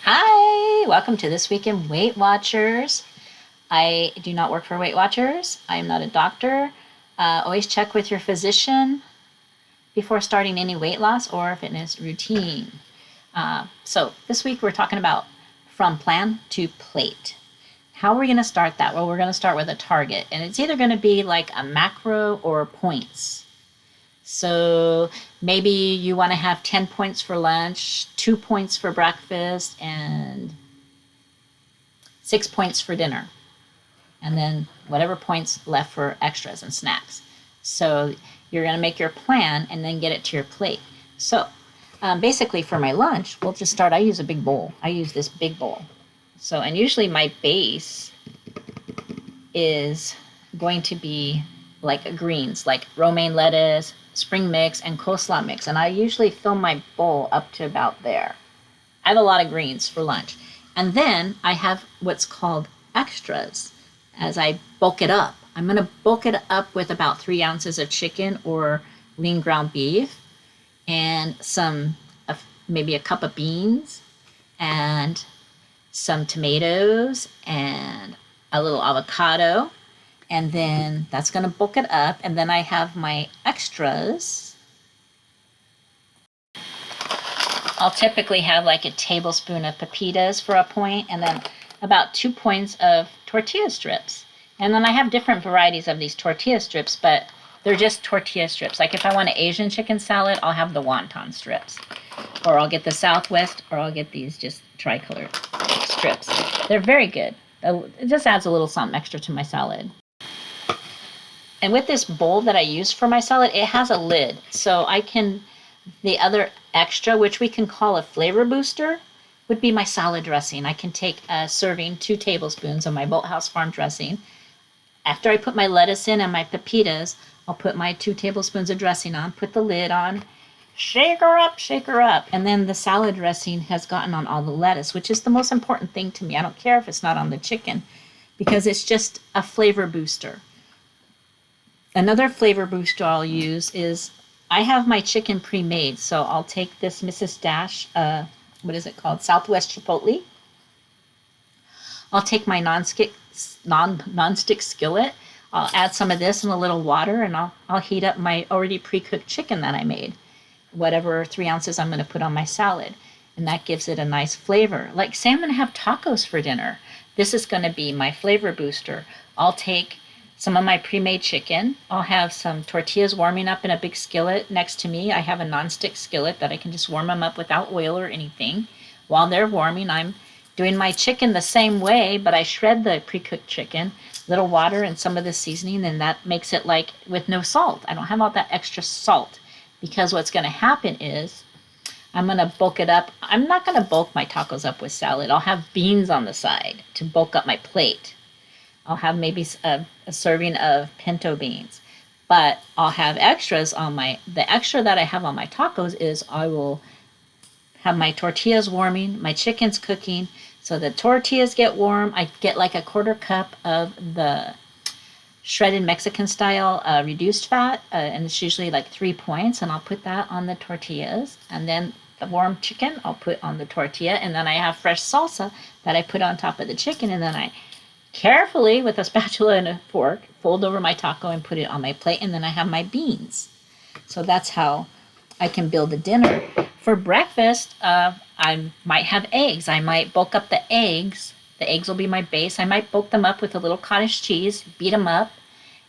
Hi, welcome to This Week in Weight Watchers. I do not work for Weight Watchers. I am not a doctor. Always check with your physician before starting any weight loss or fitness routine. So this week we're talking about from plan to plate. How are we going to start that? Well, we're going to start with a target, and it's either going to be like a macro or points. So maybe you want to have 10 points for lunch, 2 points for breakfast, and 6 points for dinner. And then whatever points left for extras and snacks. So you're going to make your plan and then get it to your plate. So basically for my lunch, we'll just start. I use a big bowl. I use this big bowl. So, and usually my base is going to be like greens, like romaine lettuce, spring mix, and coleslaw mix. And I usually fill my bowl up to about there. I have a lot of greens for lunch. And then I have what's called extras as I bulk it up. I'm going to bulk it up with about 3 ounces of chicken or lean ground beef and maybe a cup of beans and some tomatoes and a little avocado. And then that's going to bulk it up. And then I have my extras. I'll typically have like a tablespoon of pepitas for a point, and then about 2 points of tortilla strips. And then I have different varieties of these tortilla strips, but they're just tortilla strips. Like if I want an Asian chicken salad, I'll have the wonton strips. Or I'll get the Southwest, or I'll get these just tricolor strips. They're very good. It just adds a little something extra to my salad. And with this bowl that I use for my salad, it has a lid. So the other extra, which we can call a flavor booster, would be my salad dressing. I can take a serving, 2 tablespoons of my Bolthouse Farm dressing. After I put my lettuce in and my pepitas, I'll put my 2 tablespoons of dressing on, put the lid on, shake her up. And then the salad dressing has gotten on all the lettuce, which is the most important thing to me. I don't care if it's not on the chicken because it's just a flavor booster. Another flavor booster I'll use is I have my chicken pre-made. So I'll take this Mrs. Dash, what is it called? Southwest Chipotle. I'll take my non-stick skillet. I'll add some of this and a little water, and I'll heat up my already pre-cooked chicken that I made. Whatever 3 ounces I'm going to put on my salad. And that gives it a nice flavor. Like say I'm going to have tacos for dinner. This is going to be my flavor booster. I'll take some of my pre-made chicken. I'll have some tortillas warming up in a big skillet next to me. I have a non-stick skillet that I can just warm them up without oil or anything. While they're warming, I'm doing my chicken the same way, but I shred the pre-cooked chicken, little water and some of the seasoning, and that makes it like with no salt. I don't have all that extra salt because what's going to happen is I'm going to bulk it up. I'm not going to bulk my tacos up with salad. I'll have beans on the side to bulk up my plate. I'll have maybe a serving of pinto beans, but I'll have extras on the extra that I have on my tacos is I will have my tortillas warming, my chicken's cooking. So the tortillas get warm. I get like a 1/4 cup of the shredded Mexican style reduced fat, and it's usually like 3 points, and I'll put that on the tortillas. And then the warm chicken I'll put on the tortilla, and then I have fresh salsa that I put on top of the chicken, and then I carefully, with a spatula and a fork, fold over my taco and put it on my plate, and then I have my beans. So that's how I can build a dinner. For breakfast, I might have eggs. I might bulk up the eggs. The eggs will be my base. I might bulk them up with a little cottage cheese, beat them up,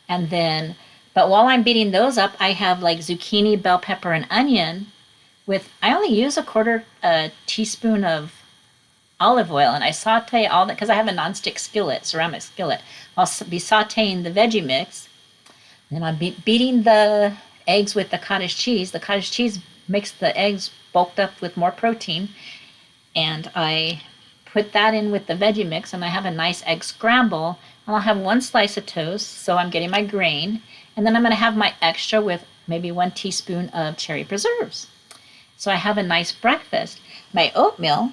and then, but while I'm beating those up, I have like zucchini, bell pepper, and onion I only use a 1/4 teaspoon of olive oil, and I saute all that because I have a non-stick skillet, ceramic skillet. I'll be sauteing the veggie mix. Then I'll be beating the eggs with the cottage cheese. The cottage cheese makes the eggs bulked up with more protein, and I put that in with the veggie mix, and I have a nice egg scramble. And I'll have 1 slice of toast, so I'm getting my grain, and then I'm going to have my extra with maybe 1 teaspoon of cherry preserves. So I have a nice breakfast. My oatmeal,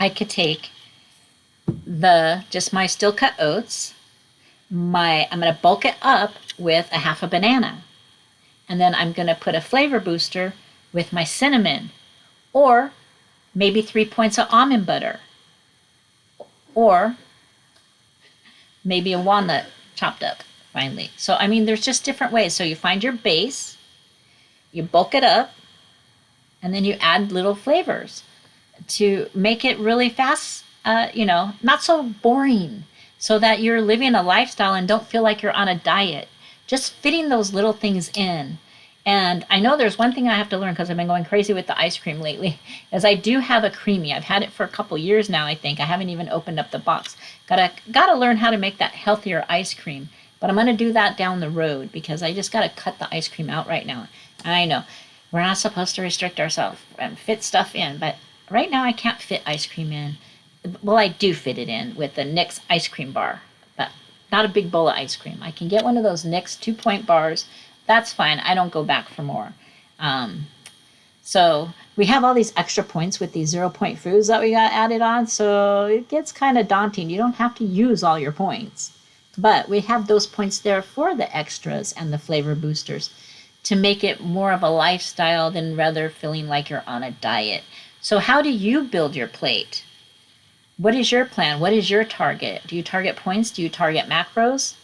I could take just my still cut oats. I'm going to bulk it up with a half a banana. And then I'm going to put a flavor booster with my cinnamon. Or maybe 3 points of almond butter, or maybe a walnut chopped up finely. So, I mean, there's just different ways. So you find your base, you bulk it up, and then you add little flavors to make it really fast, not so boring, so that you're living a lifestyle and don't feel like you're on a diet. Just fitting those little things in. And I know there's one thing I have to learn, because I've been going crazy with the ice cream lately, is I do have a creamy. I've had it for a couple years now, I think. I haven't even opened up the box. Gotta learn how to make that healthier ice cream. But I'm going to do that down the road, because I just got to cut the ice cream out right now. I know we're not supposed to restrict ourselves and fit stuff in, but right now I can't fit ice cream in. Well, I do fit it in with the Nix ice cream bar, but not a big bowl of ice cream. I can get one of those Nix 2-point bars. That's fine. I don't go back for more. So we have all these extra points with these 0-point foods that we got added on. So it gets kind of daunting. You don't have to use all your points, but we have those points there for the extras and the flavor boosters to make it more of a lifestyle than rather feeling like you're on a diet. So how do you build your plate? What is your plan? What is your target? Do you target points? Do you target macros?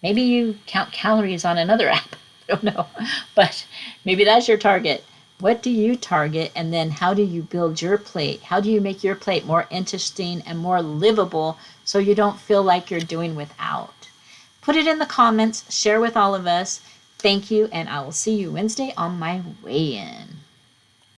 Maybe you count calories on another app. I don't know. But maybe that's your target. What do you target? And then how do you build your plate? How do you make your plate more interesting and more livable so you don't feel like you're doing without? Put it in the comments. Share with all of us. Thank you. And I will see you Wednesday on my weigh-in.